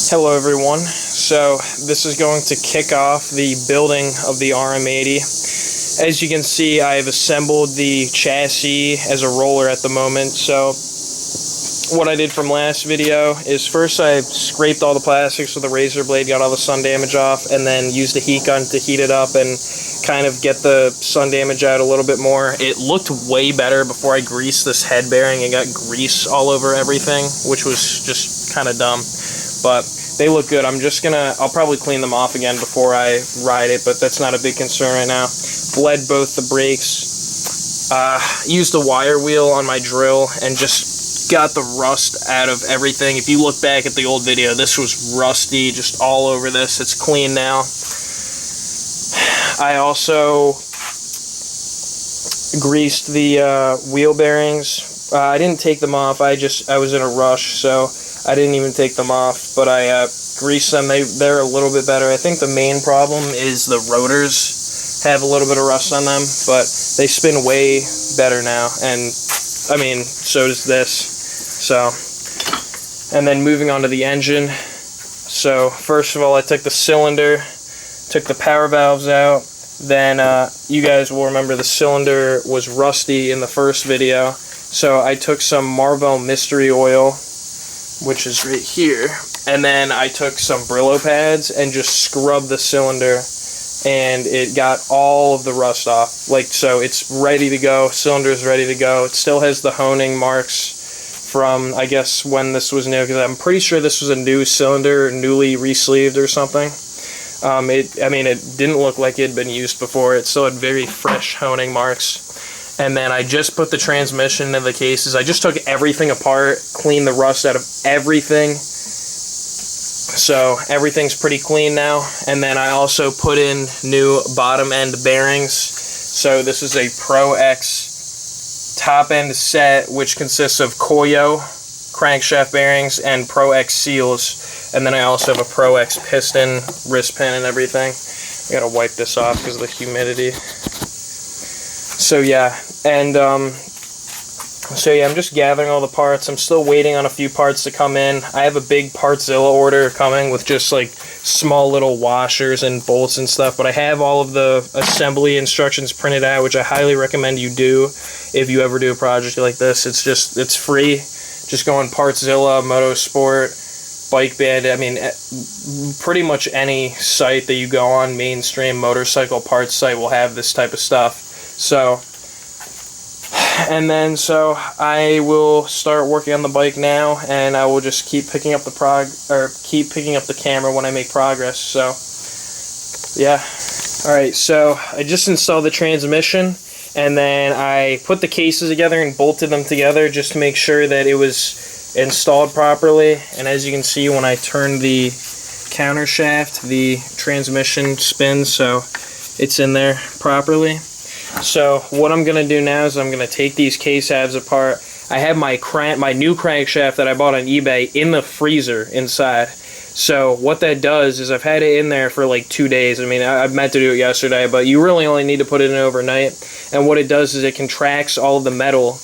Hello everyone, so this is going to kick off the building of the RM80. As you can see, I have assembled the chassis as a roller at the moment. So what I did from last video is first I scraped all the plastics with a razor blade, got all the sun damage off, and then used a heat gun to heat it up and kind of get the sun damage out a little bit more. It looked way better before I greased this head bearing and got grease all over everything, which was just kind of dumb. But they look good. I'll probably clean them off again before I ride it, but that's not a big concern right now. Bled both the brakes. Used a wire wheel on my drill and just got the rust out of everything. If you look back at the old video, this was rusty just all over this. It's clean now. I also greased the wheel bearings. I didn't take them off. I was in a rush, so I didn't even take them off, but I greased them. They're a little bit better. I think the main problem is the rotors have a little bit of rust on them, but they spin way better now, and I mean, so does this. So, and then moving on to the engine. So first of all, I took the cylinder, took the power valves out. Then you guys will remember the cylinder was rusty in the first video, so I took some Marvel Mystery Oil, which is right here, and then I took some Brillo pads and just scrubbed the cylinder, and it got all of the rust off. Like, so it's ready to go. Cylinder's ready to go. It still has the honing marks from, I guess, when this was new, because I'm pretty sure this was a new cylinder, newly re-sleeved or something. I mean, it didn't look like it had been used before. It still had very fresh honing marks. And then I just put the transmission into the cases. I just took everything apart, cleaned the rust out of everything. So everything's pretty clean now. And then I also put in new bottom end bearings. So this is a Pro X top end set, which consists of Koyo crankshaft bearings and Pro X seals. And then I also have a Pro X piston, wrist pin, and everything. I gotta wipe this off because of the humidity. So yeah, and I'm just gathering all the parts. I'm still waiting on a few parts to come in. I have a big Partzilla order coming with just like small little washers and bolts and stuff, but I have all of the assembly instructions printed out, which I highly recommend you do if you ever do a project like this. It's free. Just go on Partzilla, Motorsport, Bike Band. I mean, pretty much any site that you go on, mainstream motorcycle parts site, will have this type of stuff. So, and then I will start working on the bike now, and I will just keep picking up the camera when I make progress. So, yeah. All right. So I just installed the transmission, and then I put the cases together and bolted them together just to make sure that it was installed properly. And as you can see, when I turn the counter shaft, the transmission spins, so it's in there properly. So what I'm going to do now is I'm going to take these case halves apart. I have my new crankshaft that I bought on eBay in the freezer inside. So what that does is I've had it in there for like 2 days. I mean, I meant to do it yesterday, but you really only need to put it in overnight. And what it does is it contracts all of the metal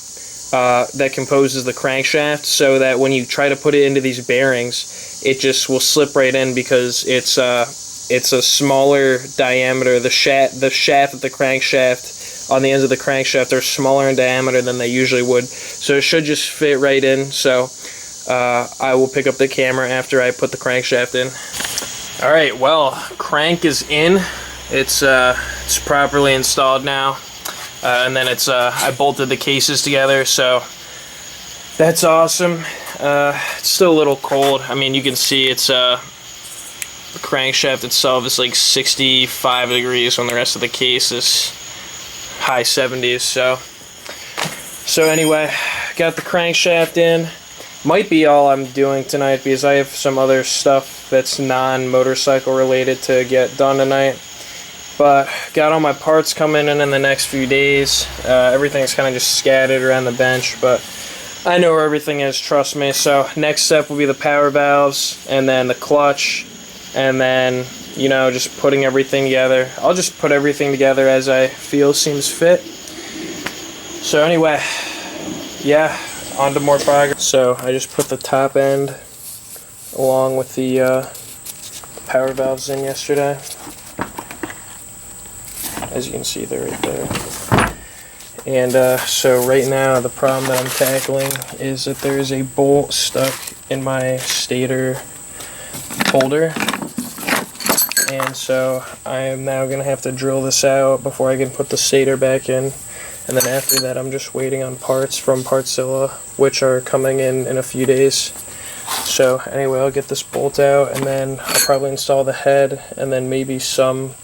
that composes the crankshaft, so that when you try to put it into these bearings, it just will slip right in because it's a smaller diameter. The shaft of the crankshaft on the ends of the crankshaft are smaller in diameter than they usually would, so it should just fit right in. So I will pick up the camera after I put the crankshaft in. Alright, well, crank is in. It's properly installed now, and then I bolted the cases together, so that's awesome. It's still a little cold. I mean, you can see it's the crankshaft itself is like 65 degrees when the rest of the case is high 70s. So anyway, got the crankshaft in. Might be all I'm doing tonight because I have some other stuff that's non-motorcycle related to get done tonight. But got all my parts coming in the next few days. Everything's kind of just scattered around the bench, but I know where everything is, trust me. So next step will be the power valves, and then the clutch, and then, you know, just putting everything together. I'll just put everything together as I feel seems fit. So anyway, yeah, on to more progress. So I just put the top end along with the power valves in yesterday. As you can see, they're right there. And so right now the problem that I'm tackling is that there is a bolt stuck in my stator holder. And so I am now going to have to drill this out before I can put the stator back in. And then after that, I'm just waiting on parts from Partzilla, which are coming in a few days. So anyway, I'll get this bolt out, and then I'll probably install the head, and then maybe some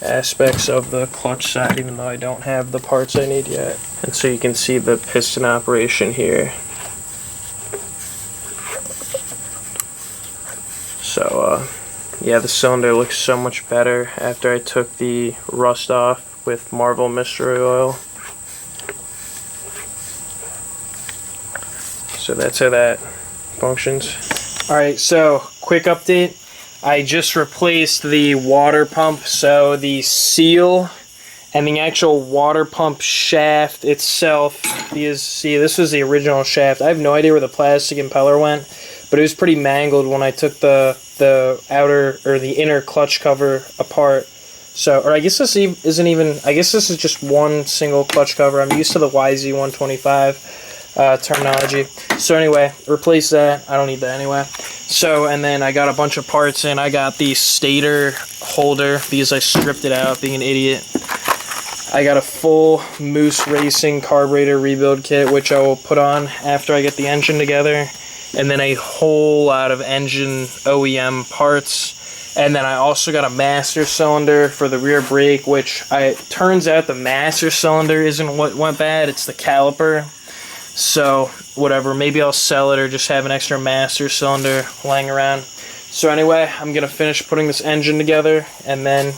aspects of the clutch side, even though I don't have the parts I need yet. And so you can see the piston operation here. So yeah, the cylinder looks so much better after I took the rust off with Marvel Mystery Oil. So that's how that functions. Alright, so quick update. I just replaced the water pump, so the seal and the actual water pump shaft itself, because see, this was the original shaft. I have no idea where the plastic impeller went, but it was pretty mangled when I took the outer or the inner clutch cover apart. So, or I guess this isn't even, I guess this is just one single clutch cover. I'm used to the YZ125 terminology. So anyway, replace that. I don't need that anyway. So, and then I got a bunch of parts in. I got the stator holder because I stripped it out being an idiot. I got a full Moose Racing carburetor rebuild kit, which I will put on after I get the engine together. And then a whole lot of engine OEM parts. And then I also got a master cylinder for the rear brake, which turns out the master cylinder isn't what went bad, it's the caliper. So, whatever, maybe I'll sell it or just have an extra master cylinder laying around. So anyway, I'm going to finish putting this engine together, and then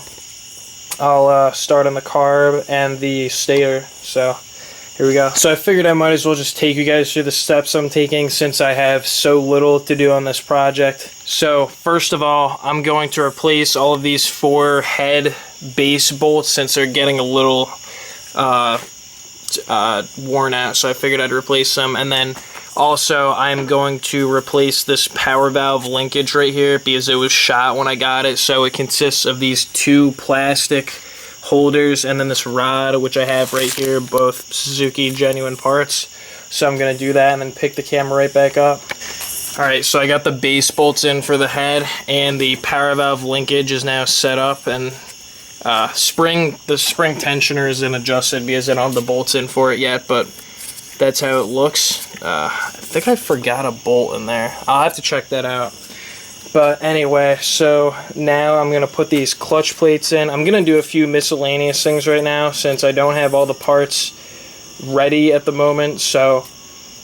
I'll start on the carb and the stator. So here we go. So I figured I might as well just take you guys through the steps I'm taking since I have so little to do on this project. So first of all, I'm going to replace all of these 4 head base bolts since they're getting a little worn out, so I figured I'd replace them. And then also I'm going to replace this power valve linkage right here because it was shot when I got it. So it consists of these 2 plastic holders and then this rod, which I have right here, both Suzuki genuine parts. So I'm going to do that and then pick the camera right back up. Alright, so I got the base bolts in for the head, and the power valve linkage is now set up, and the spring tensioner isn't adjusted because I don't have the bolts in for it yet, but that's how it looks. I think I forgot a bolt in there. I'll have to check that out. But anyway, so now I'm going to put these clutch plates in. I'm going to do a few miscellaneous things right now since I don't have all the parts ready at the moment. So,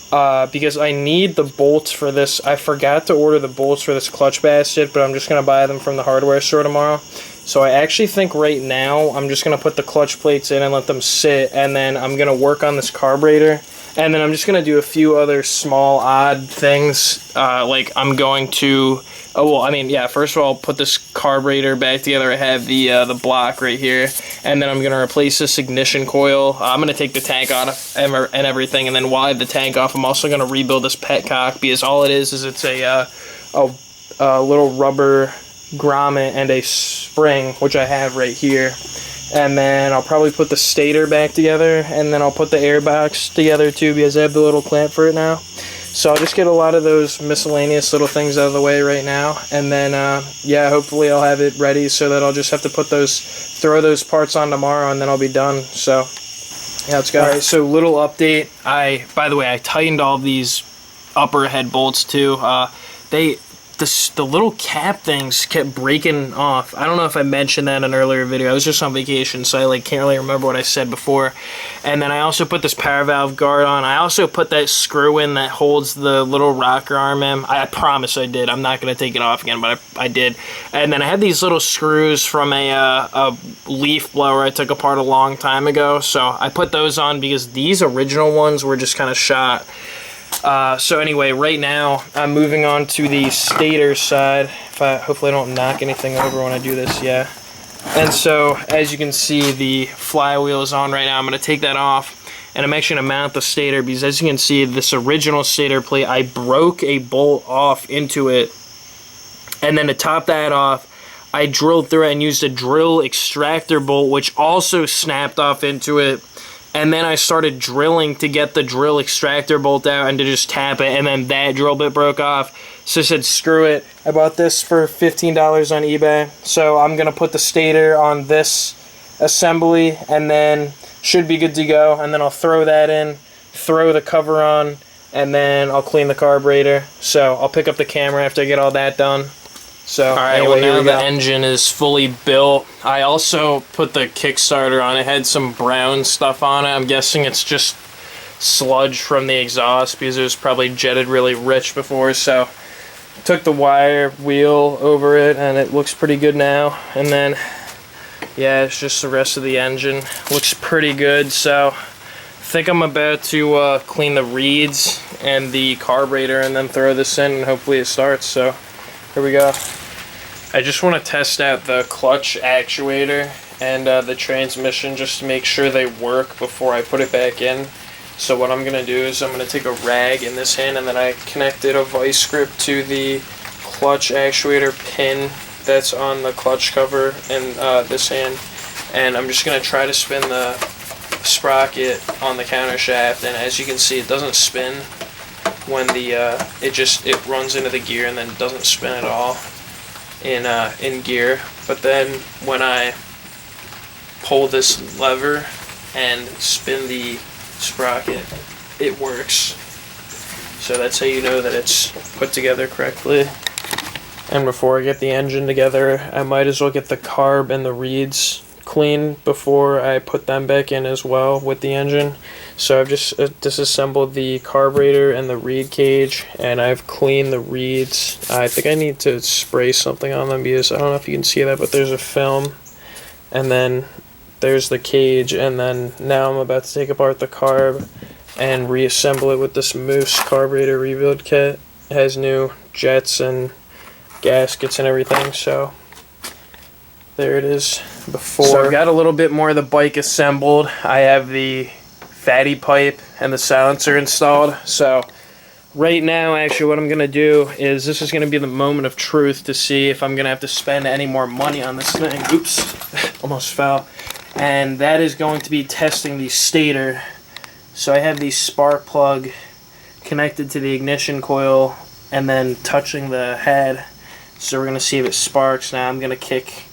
because I need the bolts for this. I forgot to order the bolts for this clutch basket, but I'm just going to buy them from the hardware store tomorrow. So I actually think right now I'm just going to put the clutch plates in and let them sit, and then I'm going to work on this carburetor. And then I'm just going to do a few other small, odd things, like I'm going to, first of all, put this carburetor back together. I have the block right here, and then I'm going to replace this ignition coil. I'm going to take the tank off and everything, and then while I have the tank off, I'm also going to rebuild this petcock, because all it is it's a little rubber grommet and a spring, which I have right here. And then I'll probably put the stator back together, and then I'll put the airbox together too because I have the little clamp for it now. So I'll just get a lot of those miscellaneous little things out of the way right now, and then yeah, hopefully I'll have it ready so that I'll just have to throw those parts on tomorrow, and then I'll be done. So yeah, let's go. Alright, so little update. By the way, I tightened all these upper head bolts too. The little cap things kept breaking off. I don't know if I mentioned that in an earlier video. I was just on vacation, so I can't really remember what I said before. And then I also put this power valve guard on. I also put that screw in that holds the little rocker arm in. I promise I did. I'm not going to take it off again, but I did. And then I had these little screws from a leaf blower I took apart a long time ago. So I put those on because these original ones were just kind of shot. So anyway, right now I'm moving on to the stator side. Hopefully I don't knock anything over when I do this, yeah. And so as you can see, the flywheel is on right now. I'm going to take that off, and I'm actually going to mount the stator because as you can see, this original stator plate, I broke a bolt off into it And then to top that off, I drilled through it and used a drill extractor bolt, which also snapped off into it. And then I started drilling to get the drill extractor bolt out and to just tap it, and then that drill bit broke off. So I said, screw it. I bought this for $15 on eBay. So I'm going to put the stator on this assembly, and then should be good to go. And then I'll throw that in, throw the cover on, and then I'll clean the carburetor. So I'll pick up the camera after I get all that done. So, alright, anyway, well, now the engine is fully built. I also put the Kickstarter on. It had some brown stuff on it. I'm guessing it's just sludge from the exhaust because it was probably jetted really rich before. So, took the wire wheel over it, and it looks pretty good now. And then, yeah, it's just the rest of the engine. Looks pretty good. So, I think I'm about to clean the reeds and the carburetor and then throw this in, and hopefully it starts. So, here we go. I just want to test out the clutch actuator and the transmission just to make sure they work before I put it back in. So what I'm going to do is I'm going to take a rag in this hand, and then I connected a vice grip to the clutch actuator pin that's on the clutch cover in this hand. And I'm just going to try to spin the sprocket on the counter shaft, and as you can see, it doesn't spin when the it runs into the gear and then doesn't spin at all in gear. But then when I pull this lever and spin the sprocket, it works. So that's how you know that it's put together correctly. And before I get the engine together, I might as well get the carb and the reeds clean before I put them back in as well with the engine. So I've just disassembled the carburetor and the reed cage, and I've cleaned the reeds. I think I need to spray something on them because I don't know if you can see that, but there's a film, and then there's the cage, and then now I'm about to take apart the carb and reassemble it with this Moose carburetor rebuild kit. It has new jets and gaskets and everything, so there it is before. So I've got a little bit more of the bike assembled. I have the fatty pipe and the silencer installed. So right now, actually, what I'm going to do is this is going to be the moment of truth to see if I'm going to have to spend any more money on this thing. Oops, almost fell. And that is going to be testing the stator. So I have the spark plug connected to the ignition coil and then touching the head. So we're going to see if it sparks. Now I'm going to kick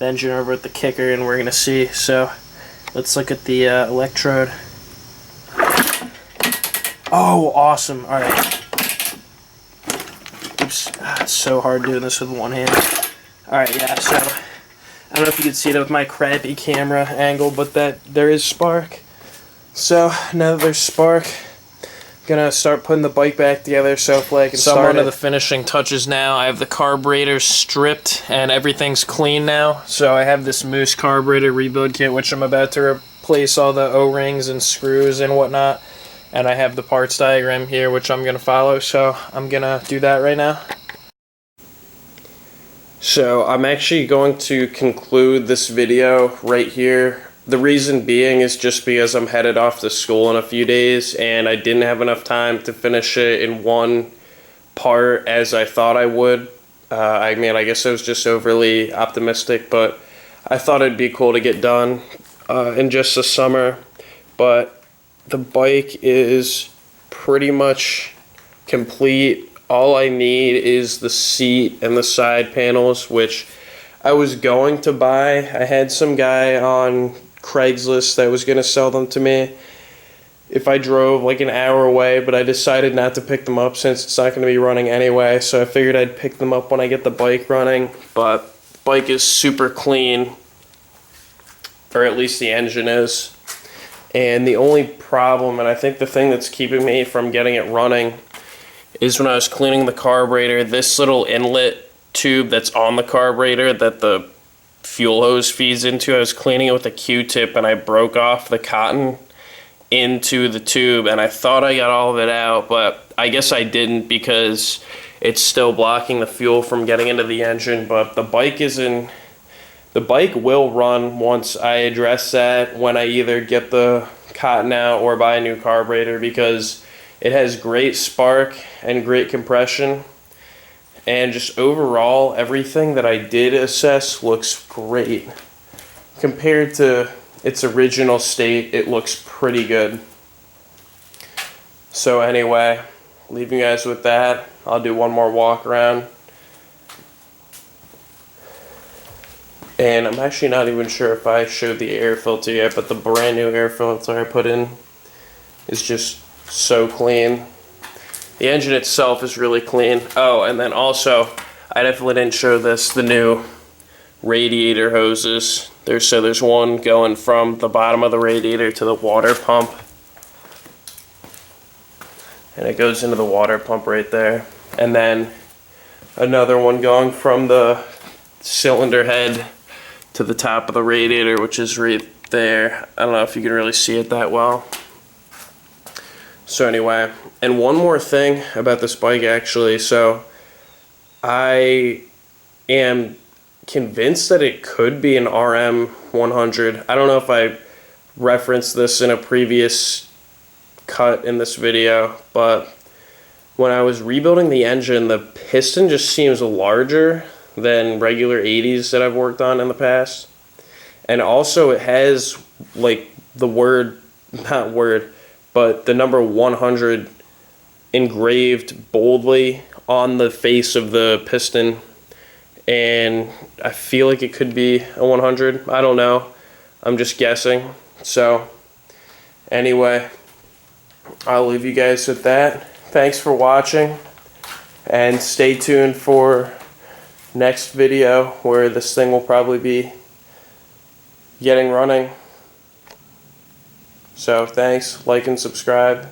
the engine over at the kicker, and we're going to see. So let's look at the electrode. Oh, awesome. Alright. Oops. It's so hard doing this with one hand. Alright, yeah, so I don't know if you can see that with my crappy camera angle, but there is spark. So now that there's spark, I'm gonna start putting the bike back together so hopefully I can start it. So I'm on to the finishing touches now. I have the carburetor stripped and everything's clean now. So I have this Moose carburetor rebuild kit, which I'm about to replace all the O-rings and screws and whatnot. And I have the parts diagram here, which I'm going to follow, so I'm going to do that right now. So I'm actually going to conclude this video right here. The reason being is just because I'm headed off to school in a few days, and I didn't have enough time to finish it in one part as I thought I would. I mean, I guess I was just overly optimistic, but I thought it'd be cool to get done in just the summer. But the bike is pretty much complete. All I need is the seat and the side panels, which I was going to buy. I had some guy on Craigslist that was going to sell them to me if I drove like an hour away, but I decided not to pick them up since it's not going to be running anyway, so I figured I'd pick them up when I get the bike running. But the bike is super clean, or at least the engine is. And the only problem, and I think the thing that's keeping me from getting it running, is when I was cleaning the carburetor, this little inlet tube that's on the carburetor that the fuel hose feeds into, I was cleaning it with a Q-tip and I broke off the cotton into the tube, and I thought I got all of it out, but I guess I didn't because it's still blocking the fuel from getting into the engine. But the bike will run once I address that, when I either get the cotton out or buy a new carburetor, because it has great spark and great compression. And just overall, everything that I did assess looks great. Compared to its original state, it looks pretty good. So anyway, leave you guys with that. I'll do one more walk around. And I'm actually not even sure if I showed the air filter yet, but the brand new air filter I put in is just so clean. The engine itself is really clean. Oh, and then also, I definitely didn't show this, the new radiator hoses. There's one going from the bottom of the radiator to the water pump. And it goes into the water pump right there. And then another one going from the cylinder head to the top of the radiator, which is right there. I don't know if you can really see it that well. So anyway, and one more thing about this bike actually. So I am convinced that it could be an RM100. I don't know if I referenced this in a previous cut in this video, but when I was rebuilding the engine, the piston just seems larger than regular 80s that I've worked on in the past. And also it has like the but the number 100 engraved boldly on the face of the piston. And I feel like it could be a 100. I don't know. I'm just guessing. So anyway, I'll leave you guys with that. Thanks for watching, and stay tuned for next video where this thing will probably be getting running. So thanks, like and subscribe.